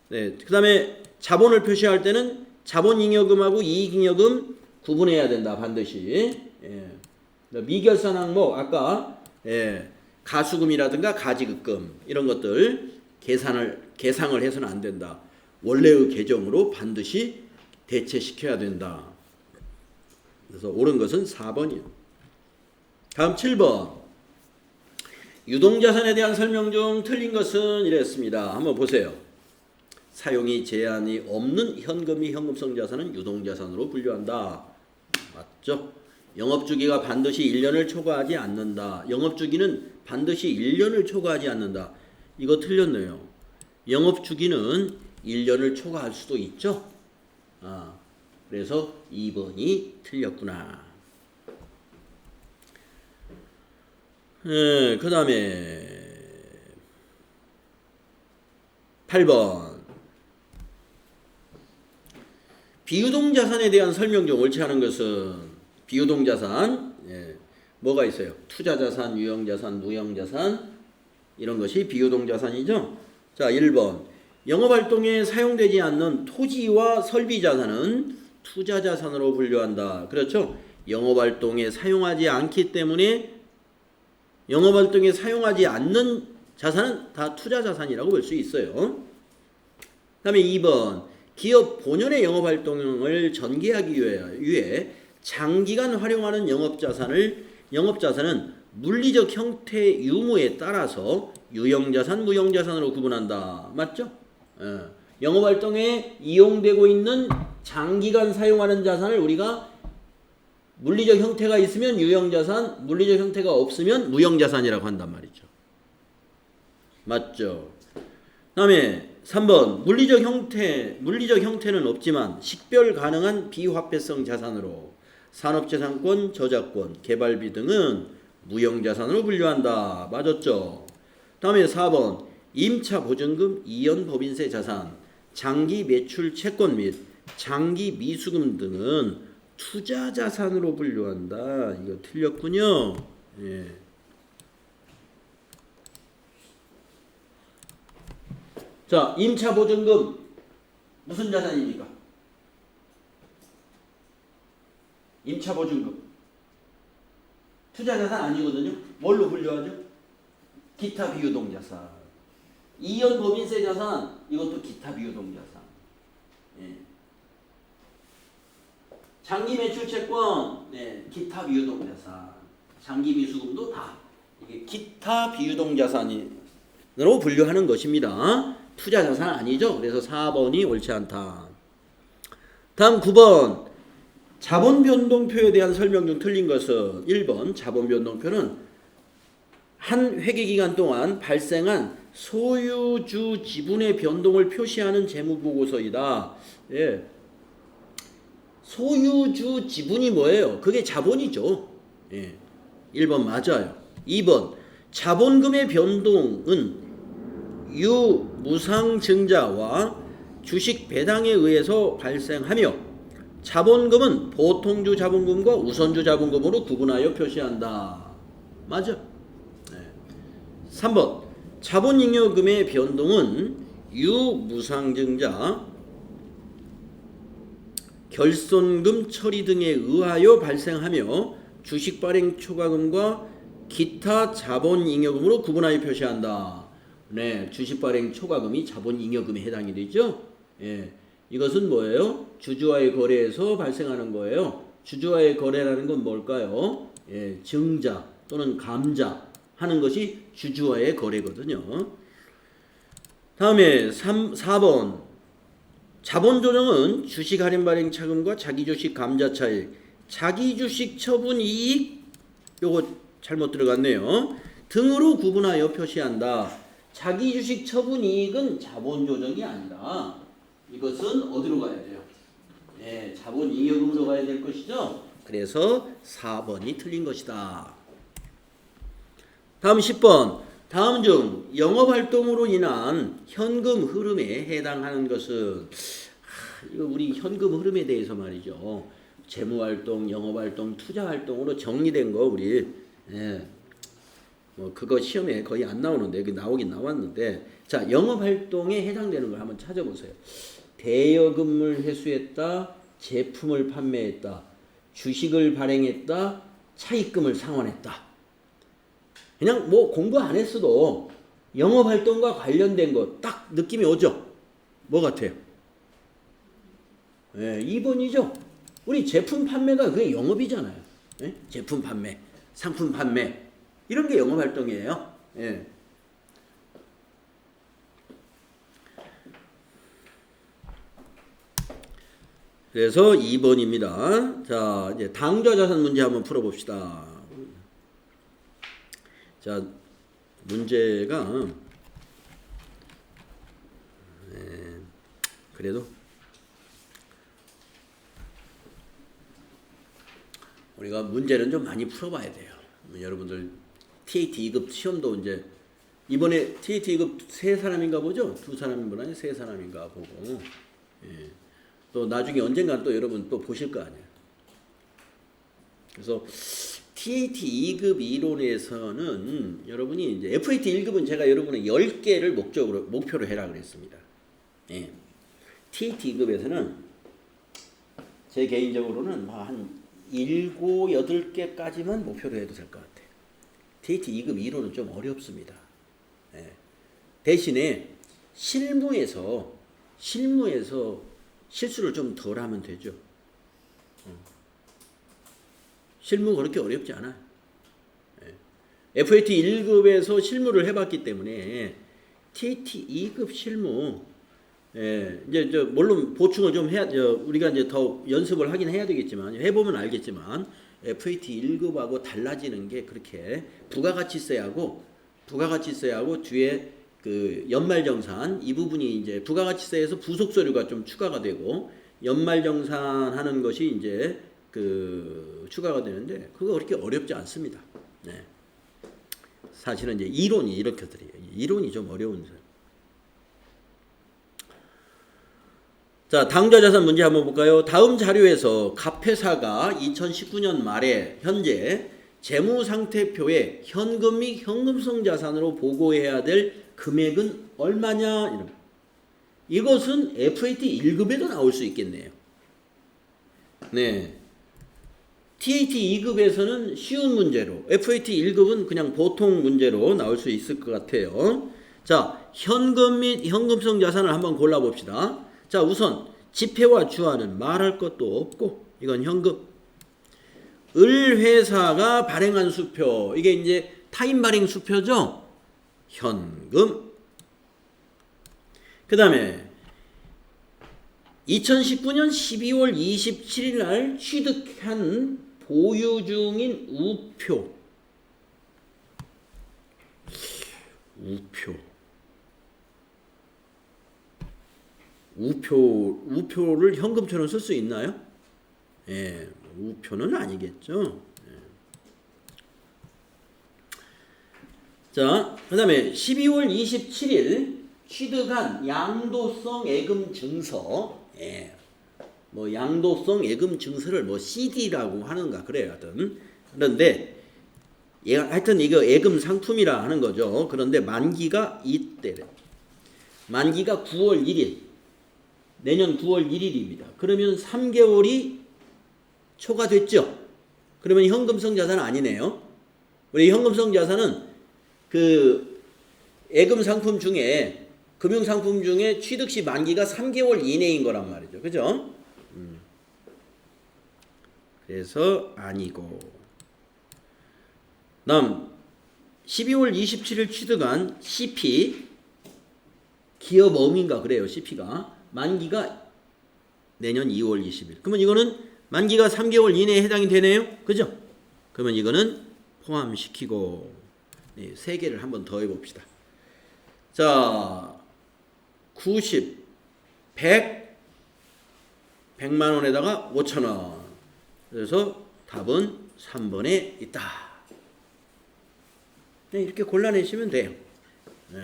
그 다음에 자본을 표시할 때는 자본잉여금하고 이익잉여금 구분해야 된다 반드시. 미결산 항목 아까 가수금이라든가 가지급금 이런 것들 계상을 해서는 안 된다. 원래의 계정으로 반드시 대체시켜야 된다. 그래서 옳은 것은 4번이에요. 다음 7번. 유동자산에 대한 설명 중 틀린 것은 이랬습니다. 한번 보세요. 사용이 제한이 없는 현금이 현금성 자산은 유동자산으로 분류한다. 맞죠? 영업주기가 반드시 1년을 초과하지 않는다. 영업주기는 반드시 1년을 초과하지 않는다. 이거 틀렸네요. 영업주기는 1년을 초과할 수도 있죠. 그래서 2번이 틀렸구나. 그 다음에 8번. 비유동자산에 대한 설명 중 옳지 않은 것은 비유동자산 뭐가 있어요? 투자자산, 유형자산, 무형자산 이런 것이 비유동자산이죠. 자 1번 영업활동에 사용되지 않는 토지와 설비자산은 투자자산으로 분류한다. 그렇죠? 영업활동에 사용하지 않기 때문에 영업활동에 사용하지 않는 자산은 다 투자자산이라고 볼 수 있어요. 그 다음에 2번 기업 본연의 영업활동을 전개하기 위해 장기간 활용하는 영업자산은 물리적 형태 유무에 따라서 유형자산, 무형자산으로 구분한다. 맞죠? 영업활동에 이용되고 있는 장기간 사용하는 자산을 우리가 물리적 형태가 있으면 유형자산, 물리적 형태가 없으면 무형자산이라고 한단 말이죠. 맞죠? 그 다음에 3번 물리적 형태는 없지만 식별 가능한 비화폐성 자산으로 산업재산권, 저작권, 개발비 등은 무형자산으로 분류한다. 맞았죠? 다음에 4번 임차 보증금, 이연 법인세 자산, 장기 매출 채권 및 장기 미수금 등은 투자 자산으로 분류한다. 이거 틀렸군요. 예. 자, 임차 보증금 무슨 자산입니까? 임차 보증금 투자 자산 아니거든요. 뭘로 분류하죠? 기타 비유동 자산. 이연 법인세 자산 이것도 기타 비유동 자산. 예. 장기 매출 채권 네, 기타 비유동 자산. 장기 미수금도 다 이게 기타 비유동 자산으로 분류하는 것입니다. 투자 자산 아니죠. 그래서 4번이 옳지 않다. 다음 9번 자본 변동표에 대한 설명 중 틀린 것은 1번 자본 변동표는 한 회계기간 동안 발생한 소유주 지분의 변동을 표시하는 재무보고서이다. 예. 소유주 지분이 뭐예요? 그게 자본이죠. 예. 1번 맞아요. 2번 자본금의 변동은 유무상증자와 주식 배당에 의해서 발생하며 자본금은 보통주 자본금과 우선주 자본금으로 구분하여 표시한다. 맞아. 네. 3번 자본잉여금의 변동은 유무상증자, 결손금 처리 등에 의하여 발생하며 주식 발행 초과금과 기타 자본잉여금으로 구분하여 표시한다. 네, 주식 발행 초과금이 자본잉여금에 해당이 되죠. 예, 이것은 뭐예요? 주주와의 거래에서 발생하는 거예요. 주주와의 거래라는 건 뭘까요? 예, 증자 또는 감자 하는 것이 주주와의 거래거든요. 다음에 4번 자본조정은 주식 할인 발행 차금과 자기주식 감자 차익, 자기주식 처분 이익 요거 잘못 들어갔네요. 등으로 구분하여 표시한다. 자기주식 처분 이익은 자본조정이 아니라 이것은 어디로 가야 돼요? 네, 자본잉여금으로 가야 될 것이죠. 그래서 4번이 틀린 것이다. 다음 10번 다음 중 영업활동으로 인한 현금 흐름에 해당하는 것은 이거 우리 현금 흐름에 대해서 말이죠. 재무활동, 영업활동, 투자활동으로 정리된 거 우리 예. 뭐 그거 시험에 거의 안 나오는데 그 나오긴 나왔는데 자 영업활동에 해당되는 걸 한번 찾아보세요. 대여금을 회수했다, 제품을 판매했다, 주식을 발행했다, 차입금을 상환했다. 그냥 뭐 공부 안 했어도 영업활동과 관련된 거 딱 느낌이 오죠? 뭐 같아요? 네, 2번이죠. 우리 제품 판매가 그게 영업이잖아요. 네? 제품 판매, 상품 판매 이런 게 영업활동이에요. 예. 그래서 2번입니다. 자, 이제 당좌자산 문제 한번 풀어봅시다. 자, 문제가 그래도 우리가 문제는 좀 많이 풀어봐야 돼요. 여러분들 TAT 2급 시험도 이제 이번에 TAT 2급 3사람인가 보죠? 2사람인가 아니 3사람인가 보고 예. 또 나중에 언젠가 또 여러분 또 보실 거 아니에요. 그래서 TAT 2급 이론에서는 여러분이 이제 FAT 1급은 제가 여러분의 10개를 목표로 해라 그랬습니다. 예. TAT 2급에서는 제 개인적으로는 한 7, 8개까지만 목표로 해도 될 것 같아요. TAT 2급 이론은 좀 어렵습니다. 예. 대신에 실무에서 실수를 좀 덜 하면 되죠. 실무 그렇게 어렵지 않아요. 예. FAT 1급에서 실무를 해봤기 때문에 TAT 2급 실무 예, 이제 물론 보충을 좀 해야 우리가 이제 더 연습을 하긴 해야 되겠지만 해보면 알겠지만 FAT 1급하고 달라지는 게 그렇게 부가가치세하고 뒤에 그 연말정산 이 부분이 이제 부가가치세에서 부속서류가 좀 추가가 되고 연말정산하는 것이 이제 그 추가가 되는데 그거 그렇게 어렵지 않습니다. 네. 사실은 이제 이론이 이렇게 드려요. 이론이 좀 어려운. 자, 당좌자산 문제 한번 볼까요? 다음 자료에서 갑회사가 2019년 말에 현재 재무상태표에 현금 및 현금성 자산으로 보고해야 될 금액은 얼마냐? 이것은 FAT 1급에도 나올 수 있겠네요. 네. TAT 2급에서는 쉬운 문제로, FAT 1급은 그냥 보통 문제로 나올 수 있을 것 같아요. 자, 현금 및 현금성 자산을 한번 골라봅시다. 자, 우선 지폐와 주화는 말할 것도 없고 이건 현금. 을회사가 발행한 수표, 이게 이제 타임 발행 수표죠. 현금. 그 다음에 2019년 12월 27일 날 취득한 보유 중인 우표. 우표를 현금처럼 쓸 수 있나요? 예, 우표는 아니겠죠. 예. 자, 그 다음에 12월 27일 취득한 양도성 예금 증서. 예. 뭐 양도성 예금 증서를 뭐 CD라고 하는가 그래요. 하여튼. 그런데 하여튼 이거 예금 상품이라 하는 거죠. 그런데 만기가 이때래. 만기가 9월 1일. 내년 9월 1일입니다. 그러면 3개월이 초과됐죠. 그러면 현금성 자산은 아니네요. 우리 현금성 자산은 그 예금 상품 중에 금융 상품 중에 취득 시 만기가 3개월 이내인 거란 말이죠. 그죠? 그래서 아니고. 다음 12월 27일 취득한 CP 기업 어민가 그래요. CP가 만기가 내년 2월 20일. 그러면 이거는 만기가 3개월 이내에 해당이 되네요. 그죠? 그러면 이거는 포함시키고 네, 3개를 한번 더 해봅시다. 자, 90, 100만 원에다가 5천 원. 그래서 답은 3번에 있다. 네, 이렇게 골라내시면 돼요. 네.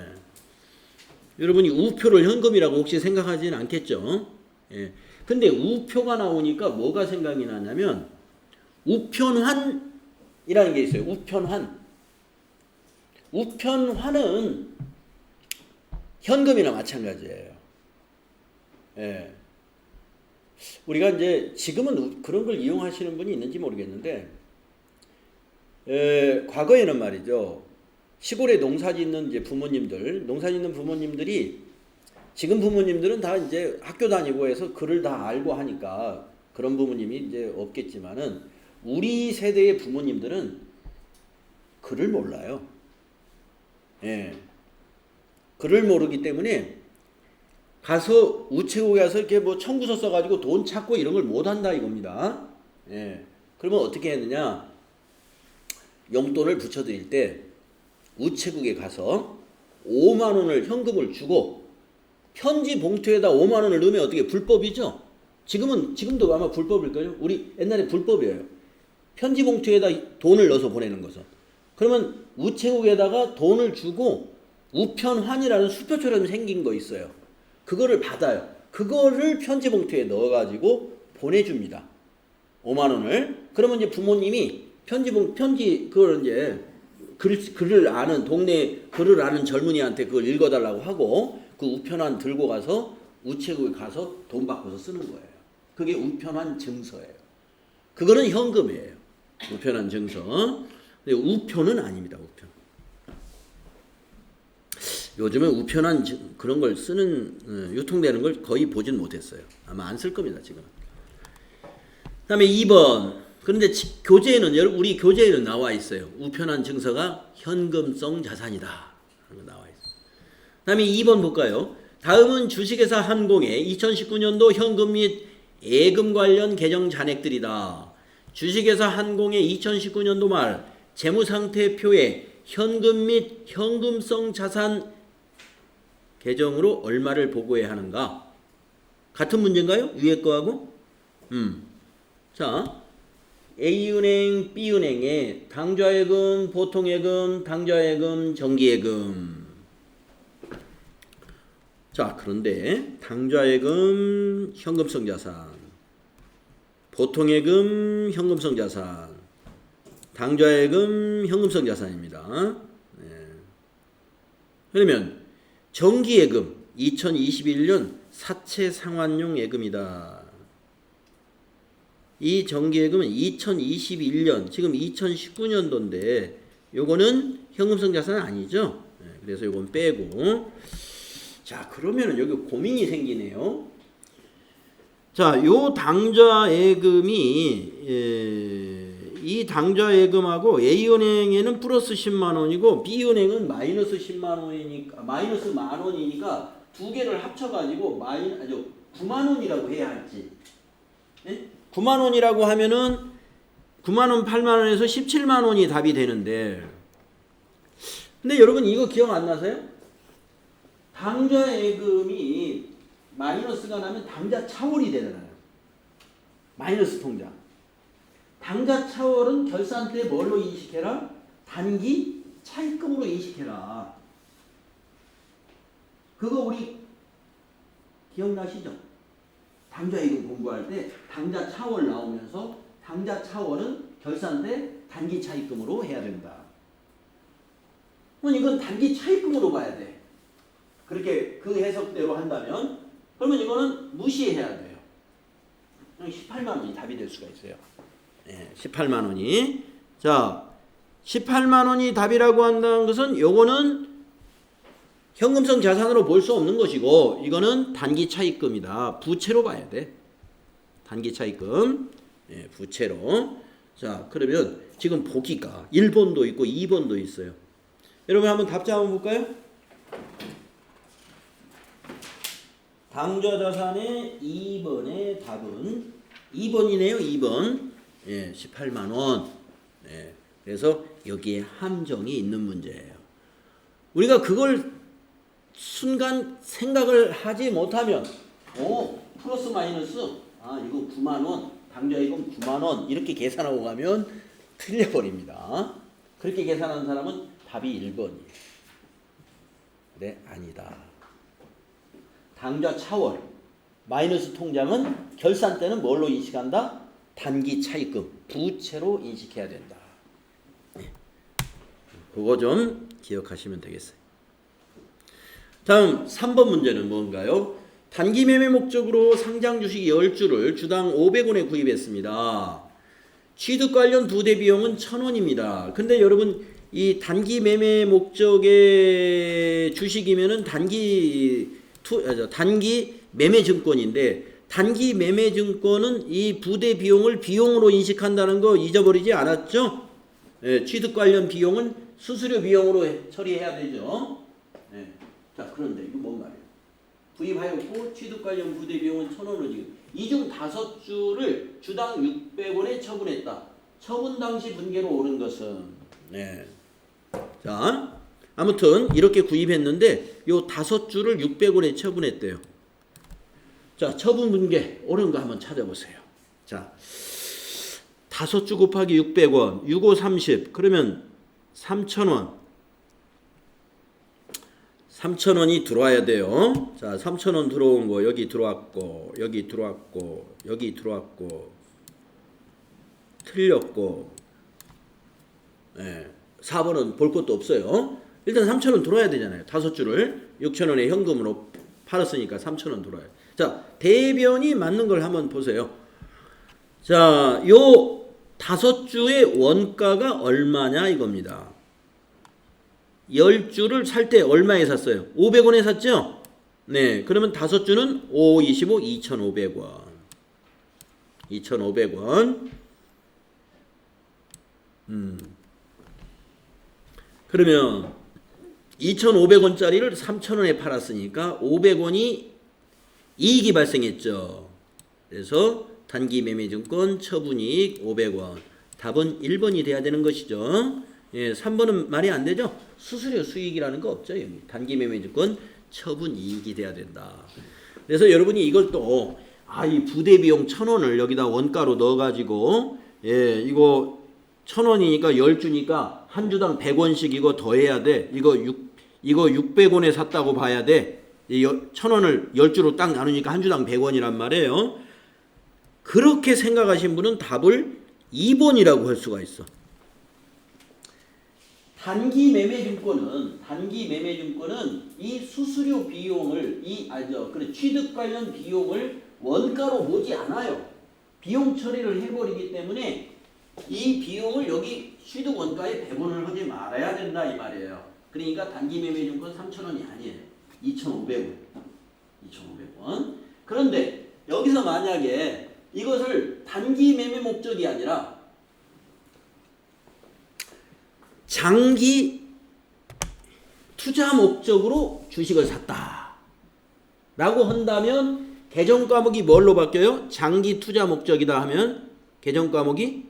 여러분이 우표를 현금이라고 혹시 생각하지는 않겠죠? 예. 근데 우표가 나오니까 뭐가 생각이 나냐면 우편환이라는 게 있어요. 우편환. 우편환은 현금이나 마찬가지예요. 예. 우리가 이제 지금은 그런 걸 이용하시는 분이 있는지 모르겠는데 과거에는 말이죠. 시골에 농사짓는 이제 농사짓는 부모님들이 지금 부모님들은 다 이제 학교 다니고 해서 글을 다 알고 하니까 그런 부모님이 이제 없겠지만은 우리 세대의 부모님들은 글을 몰라요. 예. 글을 모르기 때문에 가서 우체국에 가서 이렇게 뭐 청구서 써가지고 돈 찾고 이런 걸 못한다 이겁니다. 예. 그러면 어떻게 했느냐? 용돈을 붙여드릴 때 우체국에 가서 5만 원을 현금을 주고 편지 봉투에다 5만 원을 넣으면 어떻게 불법이죠? 지금도 아마 불법일걸요? 우리 옛날에 불법이에요. 편지 봉투에다 돈을 넣어서 보내는 것은. 그러면 우체국에다가 돈을 주고 우편환이라는 수표처럼 생긴 거 있어요. 그거를 받아요. 그거를 편지 봉투에 넣어가지고 보내줍니다. 5만 원을. 그러면 이제 부모님이 그걸 이제 글을 아는 동네 글을 아는 젊은이한테 그걸 읽어달라고 하고 그 우편환 들고 가서 우체국에 가서 돈 바꿔서 쓰는 거예요. 그게 우편환 증서예요. 그거는 현금이에요. 우편환 증서. 근데 우표는 아닙니다. 우표. 요즘에 우편환 그런 걸 쓰는 유통되는 걸 거의 보진 못했어요. 아마 안 쓸 겁니다. 지금. 그다음에 2번. 그런데 우리 교재에는 나와 있어요. 우편환 증서가 현금성 자산이다. 나와 있어요. 다음에 2번 볼까요? 다음은 주식회사 한공의 2019년도 현금 및 예금 관련 계정 잔액들이다. 주식회사 한공의 2019년도 말 재무상태표에 현금 및 현금성 자산 계정으로 얼마를 보고해야 하는가? 같은 문제인가요? 위에 거하고? 자, A은행, B은행에 당좌예금, 보통예금, 당좌예금, 정기예금. 자, 그런데 당좌예금, 현금성 자산, 보통예금, 현금성 자산, 당좌예금, 현금성 자산입니다. 네. 그러면 정기예금 2021년 사채 상환용 예금이다. 이 정기예금은 2021년, 지금 2019년도인데 요거는 현금성 자산은 아니죠. 네, 그래서 요건 빼고. 자, 그러면은 여기 고민이 생기네요. 자, 요 당좌예금이 이 당좌예금하고 A은행에는 플러스 10만 원이고 B은행은 마이너스 10만 원이니까 마이너스 만 원이니까 두 개를 합쳐 가지고 9만 원이라고 해야 할지. 네? 9만 원이라고 하면은 9만 원, 8만 원에서 17만 원이 답이 되는데. 근데 여러분 이거 기억 안 나세요? 당좌예금이 마이너스가 나면 당좌 차월이 되잖아요. 마이너스 통장. 당좌 차월은 결산 때 뭘로 인식해라? 단기 차입금으로 인식해라. 그거 우리 기억나시죠? 당좌예금 공부할 때 당좌 차월 나오면서 당좌 차월은 결산 때 단기 차입금으로 해야 된다. 그럼 이건 단기 차입금으로 봐야 돼. 그렇게 그 해석대로 한다면 그러면 이거는 무시해야 돼요. 18만 원이 답이 될 수가 있어요. 네, 18만 원이. 자, 18만 원이 답이라고 한다는 것은 요거는 현금성 자산으로 볼 수 없는 것이고 이거는 단기 차입금이다. 부채로 봐야 돼. 단기 차입금. 네, 부채로. 자, 그러면 지금 보기가 1번도 있고 2번도 있어요. 여러분 한번 답자 한번 볼까요? 당좌자산의 2번의 답은 2번이네요. 2번. 예, 18만 원. 예, 그래서 여기에 함정이 있는 문제예요. 우리가 그걸 순간 생각을 하지 못하면 플러스 마이너스 이거 9만 원, 당좌예금 9만 원 이렇게 계산하고 가면 틀려버립니다. 그렇게 계산하는 사람은 답이 1번이에요. 네, 아니다. 당좌 차월, 마이너스 통장은 결산 때는 뭘로 인식한다? 단기 차입금, 부채로 인식해야 된다. 네. 그거 좀 기억하시면 되겠어요. 다음 3번 문제는 뭔가요? 단기 매매 목적으로 상장 주식 10주를 주당 500원에 구입했습니다. 취득 관련 부대 비용은 1,000원입니다. 근데 여러분 이 단기 매매 목적의 주식이면은 단기 매매 증권인데 단기 매매 증권은 이 부대 비용을 비용으로 인식한다는 거 잊어버리지 않았죠? 네, 취득 관련 비용은 수수료 비용으로 처리해야 되죠. 네. 자, 그런데 이거 뭔 말이에요? 구입하였고 취득 관련 부대 비용은 1,000원으로 지금 이중 5주를 주당 600원에 처분했다. 처분 당시 분계로 오른 것은 네. 자, 아무튼 이렇게 구입했는데 요 5주를 600원에 처분했대요. 자, 처분 분계 옳은 거 한번 찾아보세요. 자, 5주 곱하기 600원, 6, 5, 30 그러면 3,000원. 3,000원이 들어와야 돼요. 자, 3,000원 들어온 거 여기 들어왔고 여기 들어왔고 여기 들어왔고 틀렸고 네, 4번은 볼 것도 없어요. 일단 3,000원 들어와야 되잖아요. 5주를 6,000원에 현금으로 팔았으니까 3,000원 들어와요. 자, 대변이 맞는 걸 한번 보세요. 자, 요 5주의 원가가 얼마냐 이겁니다. 10주를 살 때 얼마에 샀어요? 500원에 샀죠? 네, 그러면 5주는 5, 25, 2,500원. 2,500원. 그러면 2,500원짜리를 3,000원에 팔았으니까 500원이 이익이 발생했죠. 그래서 단기 매매증권 처분이익 500원. 답은 1번이 돼야 되는 것이죠. 예, 3번은 말이 안 되죠. 수수료 수익이라는 거 없죠. 여기. 단기 매매증권 처분 이익이 돼야 된다. 그래서 여러분이 이걸 또 이 부대 비용 1,000원을 여기다 원가로 넣어가지고 이거 1,000원이니까 10주니까 한 주당 100원씩 이거 더해야 돼. 이거 600원에 샀다고 봐야 돼. 1,000원을 10주로 딱 나누니까 한 주당 100원이란 말이에요. 그렇게 생각하신 분은 답을 2번이라고 할 수가 있어. 단기 매매 증권은 이 수수료 비용을 그래 취득 관련 비용을 원가로 보지 않아요. 비용 처리를 해버리기 때문에 이 비용을 여기 취득 원가에 배분을 하지 말아야 된다 이 말이에요. 그러니까 단기 매매 증권 3,000원이 아니에요. 2,500원. 2,500원. 그런데 여기서 만약에 이것을 단기 매매 목적이 아니라 장기 투자 목적으로 주식을 샀다 라고 한다면 개정 과목이 뭘로 바뀌어요? 장기 투자 목적이다 하면 개정 과목이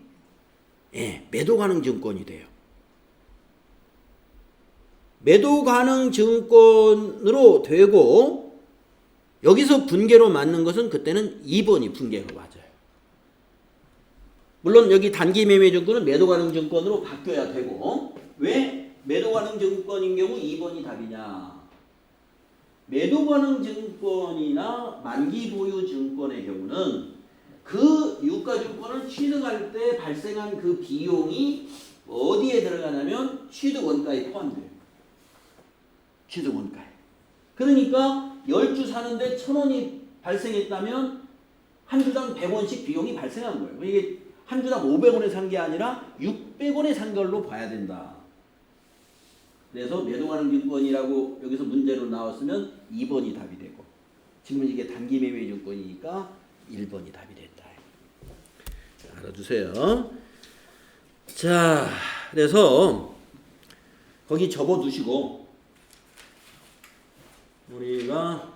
매도 가능 증권이 돼요. 매도 가능 증권으로 되고 여기서 분계로 맞는 것은 그때는 2번이 분계가 맞아요. 물론 여기 단기 매매 증권은 매도 가능 증권으로 바뀌어야 되고 왜 매도 가능 증권인 경우 2번이 답이냐? 매도 가능 증권이나 만기 보유 증권의 경우는 그 유가 증권을 취득할 때 발생한 그 비용이 어디에 들어가냐면 취득 원가에 포함돼요. 취득 원가에. 그러니까 10주 사는데 1,000원이 발생했다면 한 주당 100원씩 비용이 발생한 거예요. 이게 한 주당 500원에 산 게 아니라 600원에 산 걸로 봐야 된다. 그래서 매도 가능 증권이라고 여기서 문제로 나왔으면 2번이 답이 되고 지금은 이게 단기 매매 증권이니까 1번이 답이 됐다. 알아두세요. 자, 그래서 거기 접어두시고 우리가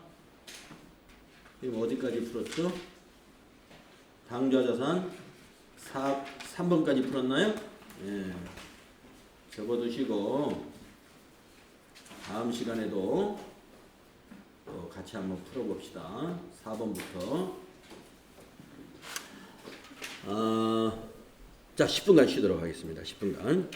지금 어디까지 풀었죠? 당좌자산 3번까지 풀었나요? 접어두시고 다음 시간에도 또 같이 한번 풀어봅시다. 4번부터 자 10분간 쉬도록 하겠습니다. 10분간.